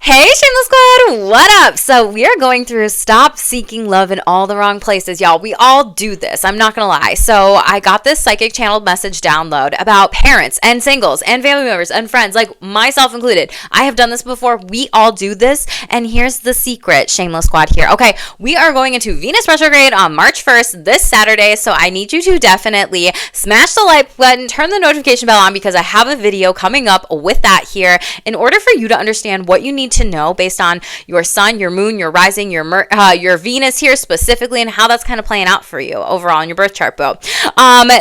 Hey, Shameless Squad, what up? So we are going through Stop Seeking Love in All the Wrong Places, y'all. We all do this, I'm not gonna lie. So I got this psychic channeled message download about parents and singles and family members and friends, like myself included. I have done this before. We all do this. And here's the secret, Shameless Squad here. Okay, we are going into Venus retrograde on March 1st, this Saturday. So I need you to definitely smash the like button, turn the notification bell on, because I have a video coming up with that here in order for you to understand what you need to know based on your sun, your moon, your rising, your Venus here specifically, and how that's kind of playing out for you overall in your birth chart, boo.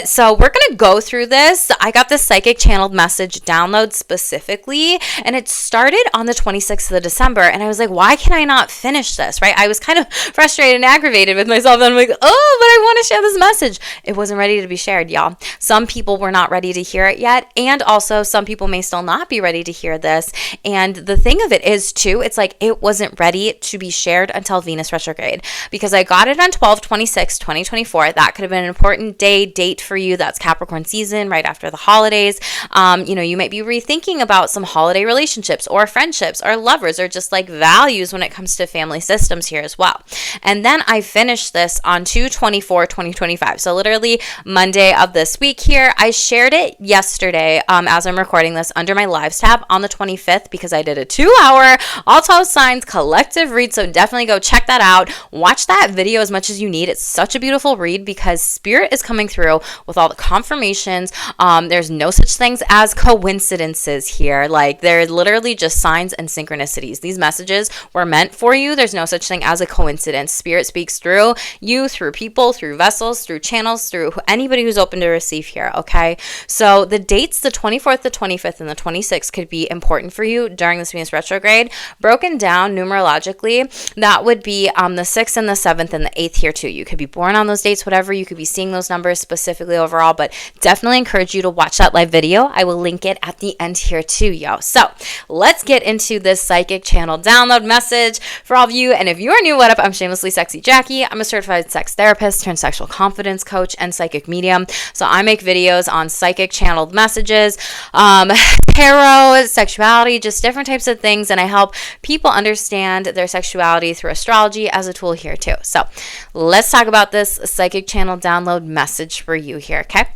So we're gonna go through this. I got this psychic channeled message download specifically, and it started on the 26th of December, and I was like, why can I not finish this, right? I was kind of frustrated and aggravated with myself, and I'm like, oh, but I want to share this message. It wasn't ready to be shared, y'all. Some people were not ready to hear it yet, and also some people may still not be ready to hear this. And the thing of it is too, it's like it wasn't ready to be shared until Venus retrograde, because I got it on 12/26/2024. That could have been an important date for you. That's Capricorn season, right after the holidays. You might be rethinking about some holiday relationships or friendships or lovers or just like values when it comes to family systems here as well. And then I finished this on 2/24/2025. So literally Monday of this week here. I shared it yesterday as I'm recording this under my lives tab on the 25th, because I did a 2-hour all 12 signs collective read. So definitely go check that out. Watch that video as much as you need. It's such a beautiful read because spirit is coming through with all the confirmations. There's no such things as coincidences here. Like, they're literally just signs and synchronicities. These messages were meant for you. There's no such thing as a coincidence. Spirit speaks through you, through people, through vessels, through channels, through anybody who's open to receive here, okay? So the dates, the 24th, the 25th, and the 26th could be important for you during this Venus retrograde. Broken down numerologically, that would be the 6th and the 7th and the 8th here too. You could be born on those dates, whatever. You could be seeing those numbers specifically overall, but definitely encourage you to watch that live video. I will link it at the end here too, yo. So let's get into this psychic channel download message for all of you. And if you are new, what up? I'm Shamelessly Sexy Jackie. I'm a certified sex therapist turned sexual confidence coach and psychic medium. So I make videos on psychic channeled messages, tarot, sexuality, just different types of things, and I help people understand their sexuality through astrology as a tool here too. So let's talk about this psychic channel download message for you here, okay?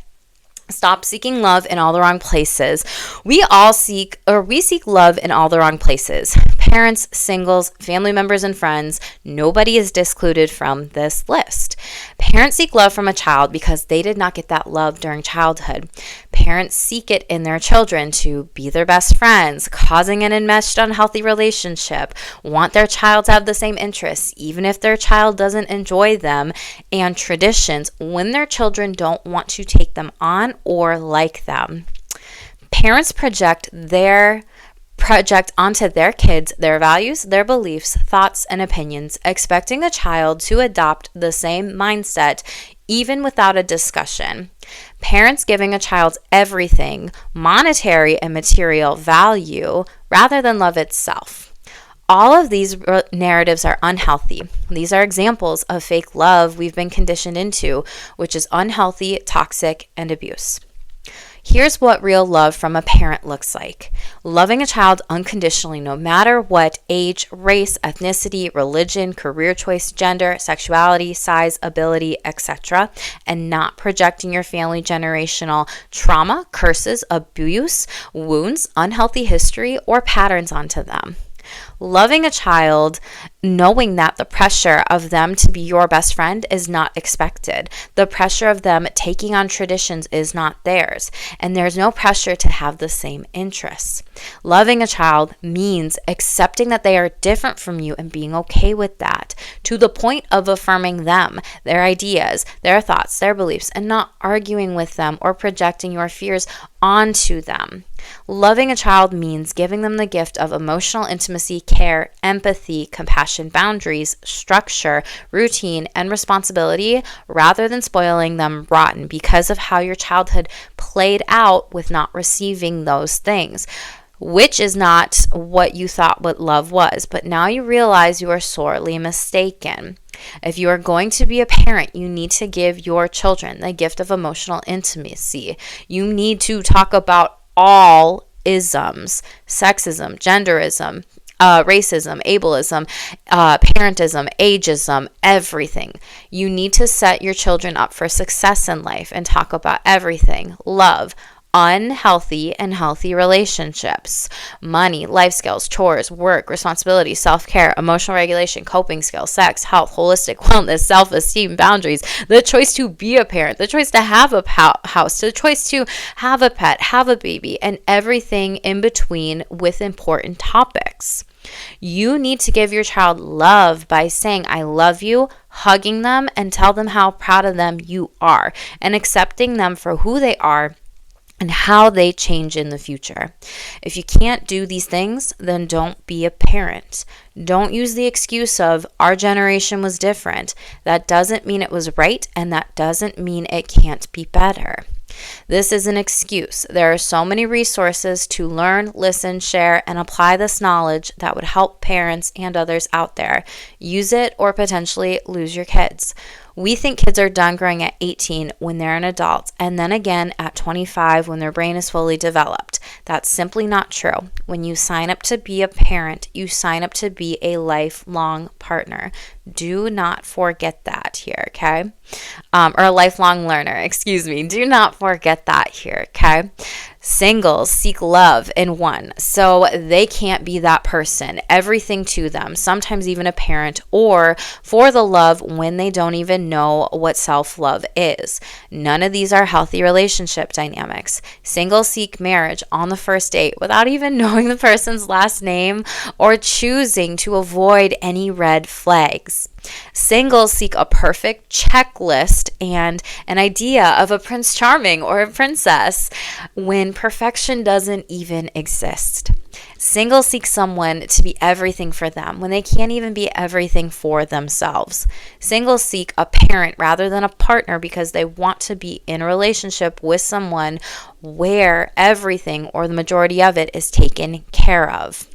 Stop seeking love in all the wrong places. We seek love in all the wrong places. Parents, singles, family members, and friends. Nobody is excluded from this list. Parents seek love from a child because they did not get that love during childhood. Parents seek it in their children to be their best friends, causing an enmeshed, unhealthy relationship, want their child to have the same interests, even if their child doesn't enjoy them, and traditions when their children don't want to take them on or like them. Parents project onto their kids their values, their beliefs, thoughts, and opinions, expecting the child to adopt the same mindset even without a discussion. Parents giving a child everything, monetary and material value, rather than love itself. All of these narratives are unhealthy. These are examples of fake love we've been conditioned into, which is unhealthy, toxic, and abuse. Here's what real love from a parent looks like. Loving a child unconditionally, no matter what age, race, ethnicity, religion, career choice, gender, sexuality, size, ability, etc., and not projecting your family generational trauma, curses, abuse, wounds, unhealthy history, or patterns onto them. Loving a child knowing that the pressure of them to be your best friend is not expected. The pressure of them taking on traditions is not theirs. And there's no pressure to have the same interests. Loving a child means accepting that they are different from you and being okay with that, to the point of affirming them, their ideas, their thoughts, their beliefs, and not arguing with them or projecting your fears onto them. Loving a child means giving them the gift of emotional intimacy, care, empathy, compassion, boundaries, structure, routine, and responsibility, rather than spoiling them rotten because of how your childhood played out with not receiving those things, which is not what you thought what love was. But now you realize you are sorely mistaken. If you are going to be a parent, you need to give your children the gift of emotional intimacy. You need to talk about all isms, sexism, genderism, racism, ableism, parentism, ageism, everything. You need to set your children up for success in life and talk about everything: love, unhealthy and healthy relationships, money, life skills, chores, work, responsibility, self-care, emotional regulation, coping skills, sex, health, holistic wellness, self-esteem, boundaries, the choice to be a parent, the choice to have a house, the choice to have a pet, have a baby, and everything in between with important topics. You need to give your child love by saying, I love you, hugging them, and tell them how proud of them you are, and accepting them for who they are and how they change in the future. If you can't do these things, then don't be a parent. Don't use the excuse of our generation was different. That doesn't mean it was right, and that doesn't mean it can't be better. This is an excuse. There are so many resources to learn, listen, share, and apply this knowledge that would help parents and others out there. Use it or potentially lose your kids. We think kids are done growing at 18 when they're an adult, and then again at 25 when their brain is fully developed. That's simply not true. When you sign up to be a parent, you sign up to be a lifelong partner. Do not forget that here, okay? Or a lifelong learner, excuse me. Do not forget that here, okay? Singles seek love in one, so they can't be that person, everything to them, sometimes even a parent, or for the love when they don't even know what self-love is. None of these are healthy relationship dynamics. Singles seek marriage on the first date without even knowing the person's last name or choosing to avoid any red flags. Singles seek a perfect checklist and an idea of a Prince Charming or a princess when perfection doesn't even exist. Singles seek someone to be everything for them when they can't even be everything for themselves. Singles seek a parent rather than a partner because they want to be in a relationship with someone where everything or the majority of it is taken care of.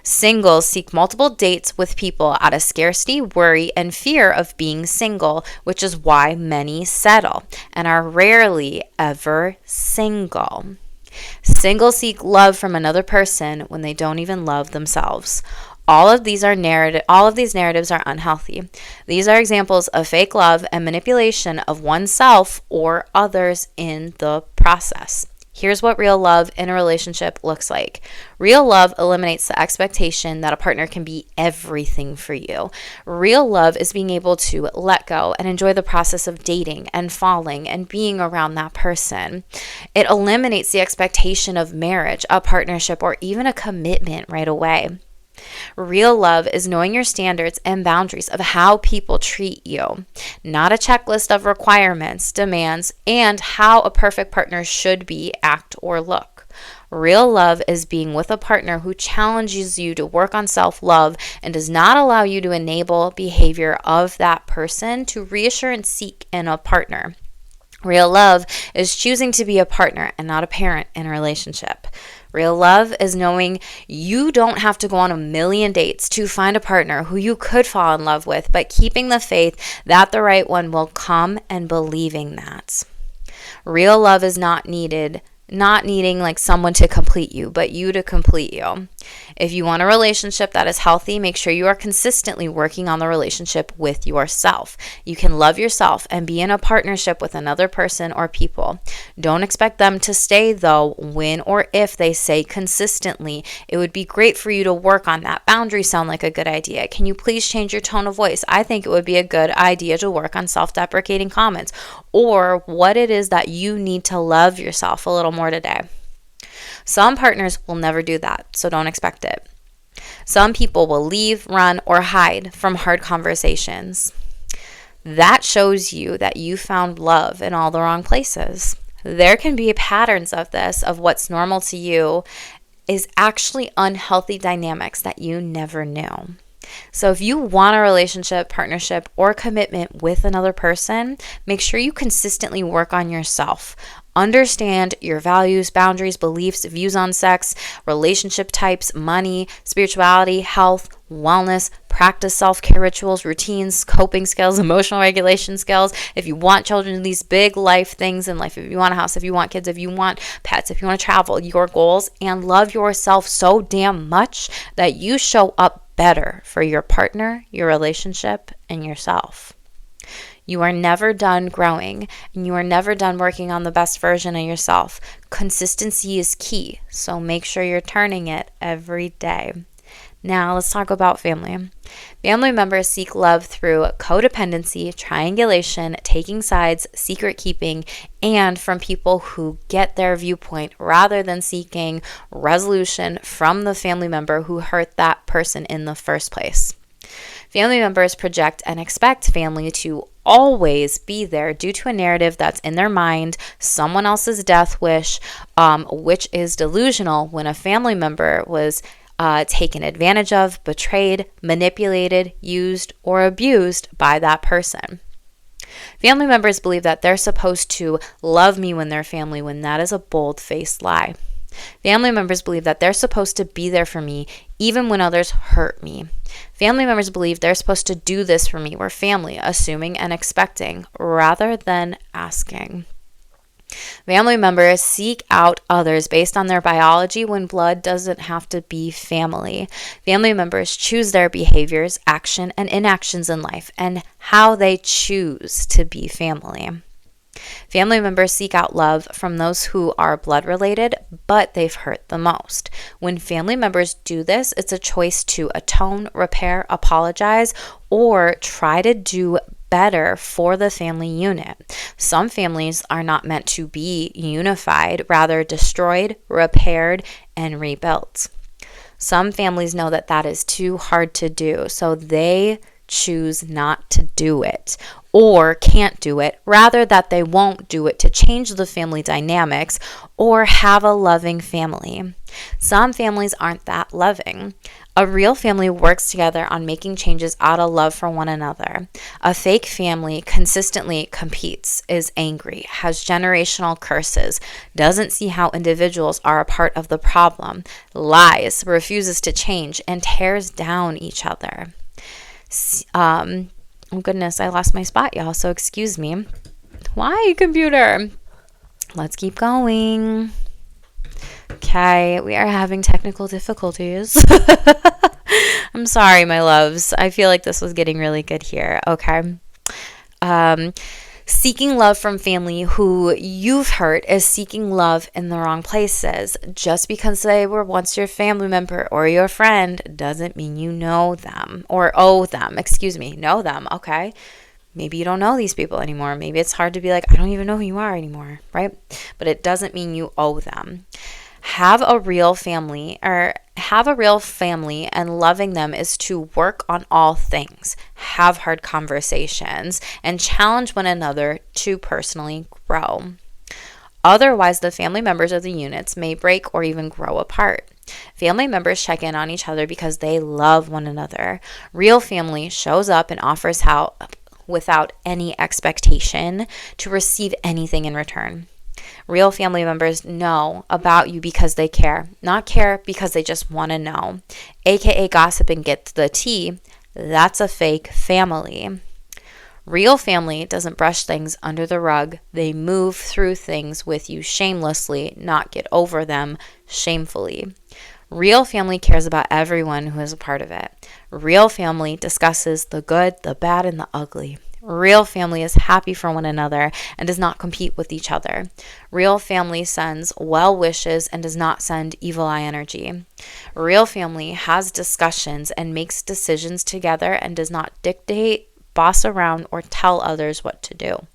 Singles seek multiple dates with people out of scarcity, worry, and fear of being single, which is why many settle and are rarely ever single. Singles seek love from another person when they don't even love themselves. All of these narratives are unhealthy. These are examples of fake love and manipulation of oneself or others in the process. Here's what real love in a relationship looks like. Real love eliminates the expectation that a partner can be everything for you. Real love is being able to let go and enjoy the process of dating and falling and being around that person. It eliminates the expectation of marriage, a partnership, or even a commitment right away. Real love is knowing your standards and boundaries of how people treat you, not a checklist of requirements, demands, and how a perfect partner should be, act, or look. Real love is being with a partner who challenges you to work on self-love and does not allow you to enable behavior of that person to reassure and seek in a partner. Real love is choosing to be a partner and not a parent in a relationship. Real love is knowing you don't have to go on a million dates to find a partner who you could fall in love with, but keeping the faith that the right one will come and believing that. Real love is not needing like someone to complete you, but you to complete you. If you want a relationship that is healthy, make sure you are consistently working on the relationship with yourself. You can love yourself and be in a partnership with another person or people. Don't expect them to stay though when or if they say consistently. It would be great for you to work on that. Boundaries sound like a good idea. Can you please change your tone of voice? I think it would be a good idea to work on self-deprecating comments or what it is that you need to love yourself a little more today. Some partners will never do that, so don't expect it. Some people will leave, run, or hide from hard conversations. That shows you that you found love in all the wrong places. There can be patterns of this, of what's normal to you is actually unhealthy dynamics that you never knew. So if you want a relationship, partnership, or commitment with another person, make sure you consistently work on yourself. Understand your values, boundaries, beliefs, views on sex, relationship types, money, spirituality, health, wellness, practice self-care rituals, routines, coping skills, emotional regulation skills. If you want children, these big life things in life, if you want a house, if you want kids, if you want pets, if you want to travel, your goals, and love yourself so damn much that you show up better for your partner, your relationship, and yourself. You are never done growing, and you are never done working on the best version of yourself. Consistency is key, so make sure you're turning it every day. Now, let's talk about family. Family members seek love through codependency, triangulation, taking sides, secret keeping, and from people who get their viewpoint rather than seeking resolution from the family member who hurt that person in the first place. Family members project and expect family to always be there due to a narrative that's in their mind, someone else's death wish, which is delusional when a family member was taken advantage of, betrayed, manipulated, used, or abused by that person. Family members believe that they're supposed to love me when they're family, when that is a bold-faced lie. Family members believe that they're supposed to be there for me even when others hurt me. Family members believe they're supposed to do this for me. We're family, assuming and expecting rather than asking. Family members seek out others based on their biology when blood doesn't have to be family. Family members choose their behaviors, action, and inactions in life and how they choose to be family. Family members seek out love from those who are blood related, but they've hurt the most. When family members do this, it's a choice to atone, repair, apologize, or try to do better for the family unit. Some families are not meant to be unified, rather destroyed, repaired, and rebuilt. Some families know that that is too hard to do, so they choose not to do it or can't do it, rather that they won't do it to change the family dynamics or have a loving family. Some families aren't that loving. A real family works together on making changes out of love for one another. A fake family consistently competes, is angry, has generational curses, doesn't see how individuals are a part of the problem, lies, refuses to change, and tears down each other. Oh goodness, I lost my spot, y'all, so excuse me. Why, computer? Let's keep going. Okay, we are having technical difficulties. I'm sorry, my loves. I feel like this was getting really good here. Okay. Seeking love from family who you've hurt is seeking love in the wrong places. Just because they were once your family member or your friend doesn't mean you know them or owe them. Know them, okay? Maybe you don't know these people anymore. Maybe it's hard to be like, I don't even know who you are anymore, right? But it doesn't mean you owe them. Have a real family, and loving them is to work on all things, have hard conversations, and challenge one another to personally grow. Otherwise, the family members of the units may break or even grow apart. Family members check in on each other because they love one another. Real family shows up and offers help without any expectation to receive anything in return. Real family members know about you because they care, not care because they just want to know. AKA gossip and get the tea. That's a fake family. Real family doesn't brush things under the rug. They move through things with you shamelessly, not get over them shamefully. Real family cares about everyone who is a part of it. Real family discusses the good, the bad, and the ugly. Real family is happy for one another and does not compete with each other. Real family sends well wishes and does not send evil eye energy. Real family has discussions and makes decisions together and does not dictate, boss around, or tell others what to do.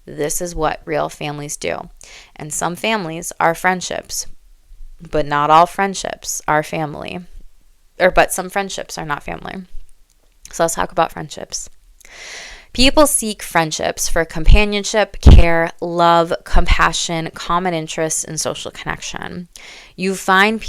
This is what real families do. And some families are friendships, but not all friendships are family. But some friendships are not family. So let's talk about friendships. People seek friendships for companionship, care, love, compassion, common interests, and social connection. You find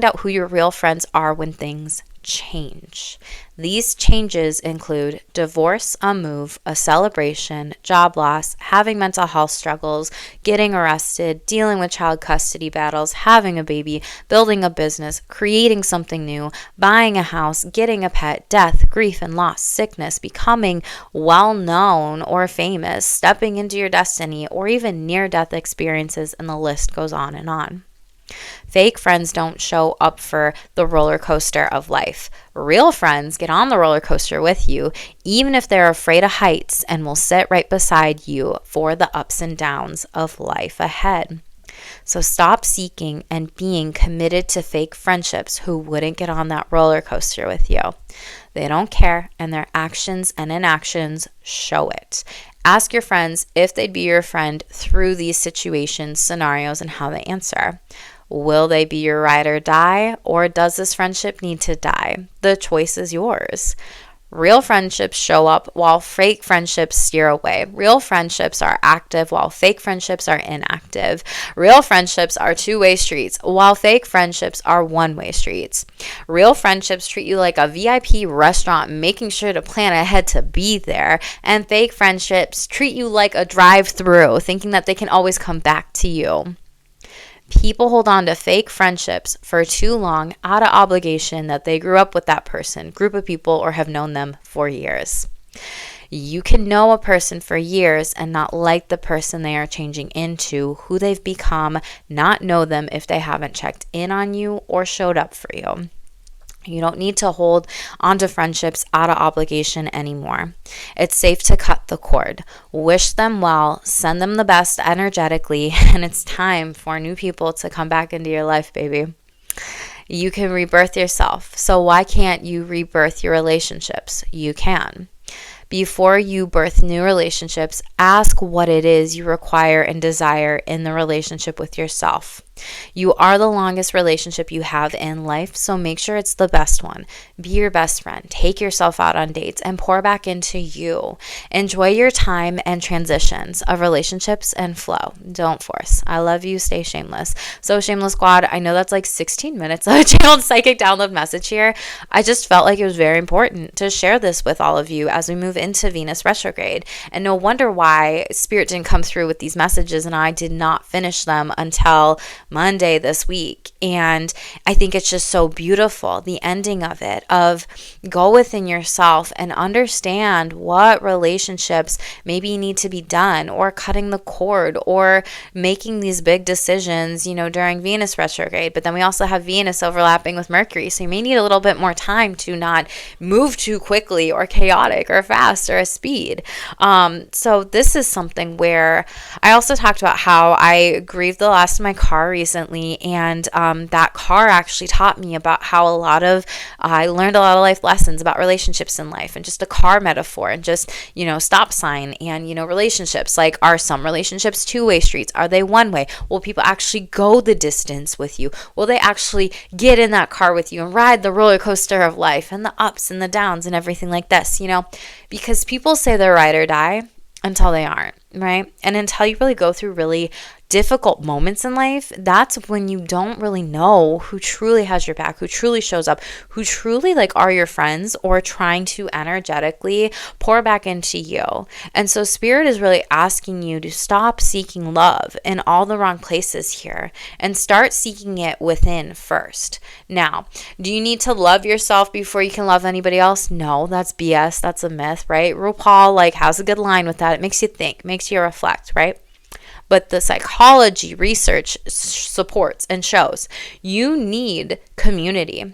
out who your real friends are when things change. These changes include divorce, a move, a celebration, job loss, having mental health struggles, getting arrested, dealing with child custody battles, having a baby, building a business, creating something new, buying a house, getting a pet, death, grief and loss, sickness, becoming well known or famous, stepping into your destiny, or even near-death experiences, and the list goes on and on. Fake friends don't show up for the roller coaster of life. Real friends get on the roller coaster with you, even if they're afraid of heights, and will sit right beside you for the ups and downs of life ahead. So stop seeking and being committed to fake friendships who wouldn't get on that roller coaster with you. They don't care, and their actions and inactions show it. Ask your friends if they'd be your friend through these situations, scenarios, and how they answer. Will they be your ride or die, or does this friendship need to die? The choice is yours. Real friendships show up while fake friendships steer away. Real friendships are active while fake friendships are inactive. Real friendships are two-way streets while fake friendships are one-way streets. Real friendships treat you like a VIP restaurant, making sure to plan ahead to be there. And fake friendships treat you like a drive-through, thinking that they can always come back to you. People hold on to fake friendships for too long out of obligation that they grew up with that person, group of people, or have known them for years. You can know a person for years and not like the person they are changing into, who they've become, not know them if they haven't checked in on you or showed up for you. You don't need to hold onto friendships out of obligation anymore. It's safe to cut the cord. Wish them well, send them the best energetically, and it's time for new people to come back into your life, baby. You can rebirth yourself, so why can't you rebirth your relationships? You can. Before you birth new relationships, ask what it is you require and desire in the relationship with yourself. You are the longest relationship you have in life, so make sure it's the best one. Be your best friend. Take yourself out on dates and pour back into you. Enjoy your time and transitions of relationships and flow. Don't force. I love you. Stay shameless. So Shameless Squad, I know that's like 16 minutes of a channeled psychic download message here. I just felt like it was very important to share this with all of you as we move into Venus retrograde. And no wonder why Spirit didn't come through with these messages and I did not finish them until Monday this week. And I think it's just so beautiful, the ending of it, of go within yourself and understand what relationships maybe need to be done, or cutting the cord, or making these big decisions, during Venus retrograde. But then we also have Venus overlapping with Mercury. So you may need a little bit more time to not move too quickly or chaotic or fast or a speed. So this is something where I also talked about how I grieved the loss of my car recently, and that car actually taught me about how I learned a lot of life lessons about relationships in life, and just a car metaphor, and just stop sign, and relationships, like, are some relationships two-way streets? Are they one-way? Will people actually go the distance with you? Will they actually get in that car with you and ride the roller coaster of life and the ups and the downs and everything like this? Because people say they're ride or die until they aren't, right? And until you really go through really difficult moments in life, that's when you don't really know who truly has your back, who truly shows up, who truly are your friends or trying to energetically pour back into you. And so Spirit is really asking you to stop seeking love in all the wrong places here and start seeking it within first. Now, do you need to love yourself before you can love anybody else? No, that's BS. That's a myth, right? RuPaul has a good line with that. It makes you think, makes you reflect, right? But the psychology research supports and shows you need community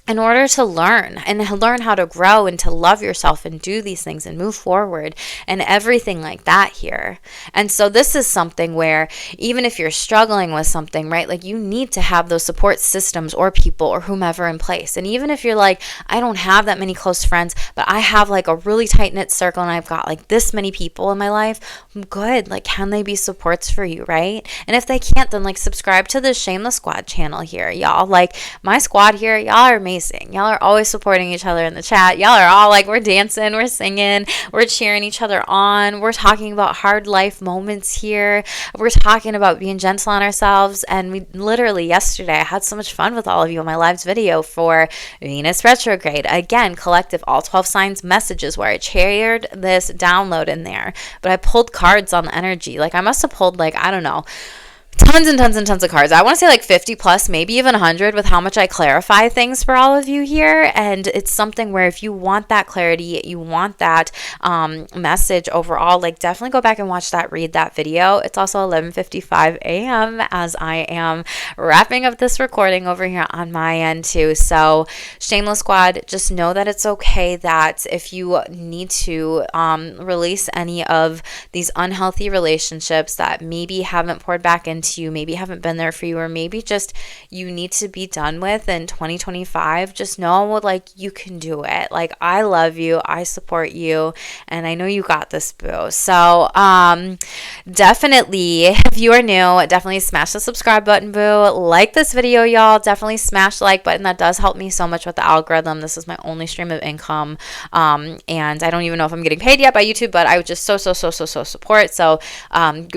in order to learn how to grow and to love yourself and do these things and move forward and everything like that here. And so this is something where even if you're struggling with something, right, you need to have those support systems or people or whomever in place. And even if you're I don't have that many close friends, but I have a really tight knit circle and I've got this many people in my life, good. Can they be supports for you, right? And if they can't, then subscribe to the Shameless Squad channel here, y'all. My squad here, y'all are amazing. amazing. Y'all are always supporting each other in the chat. Y'all are all like, we're dancing, we're singing, we're cheering each other on. We're talking about hard life moments here. We're talking about being gentle on ourselves. And we literally yesterday, I had so much fun with all of you in my lives video for Venus retrograde. Again, collective all 12 signs messages where I shared this download in there. But I pulled cards on the energy. Like I must have pulled like, I don't know, tons and tons and tons of cards. I want to say like 50 plus, maybe even 100 with how much I clarify things for all of you here. And it's something where if you want that clarity, you want that message overall, like definitely go back and watch that, read that video. It's also 11:55 a.m. as I am wrapping up this recording over here on my end too. So Shameless Squad, just know that it's okay that if you need to release any of these unhealthy relationships that maybe haven't poured back into you, maybe haven't been there for you, or maybe just you need to be done with in 2025, just know like you can do it. Like I love you, I support you, and I know you got this, boo. So definitely, if you are new, definitely smash the subscribe button, boo. Like this video, y'all. Definitely smash the like button. That does help me so much with the algorithm. This is my only stream of income, and I don't even know if I'm getting paid yet by YouTube, but I would just so support. So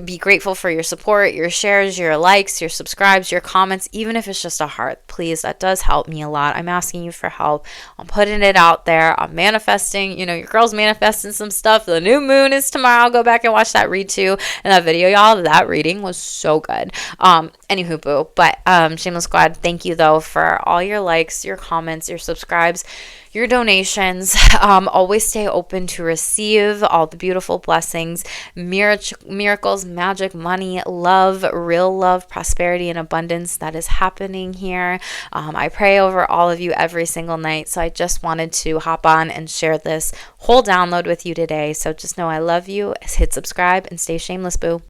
be grateful for your support, your shares, your likes, your subscribes, your comments, even if it's just a heart. Please, that does help me a lot. I'm asking you for help. I'm putting it out there. I'm manifesting. You know, your girl's manifesting some stuff. The new moon is tomorrow. Go back and watch that read too. And that video, y'all, that reading was so good. Anywho, boo. But Shameless Squad, thank you though for all your likes, your comments, your subscribes, your donations. Always stay open to receive all the beautiful blessings, miracles, magic, money, love, real love, prosperity, and abundance that is happening here. I pray over all of you every single night. So I just wanted to hop on and share this whole download with you today. So just know I love you. Hit subscribe and stay shameless, boo.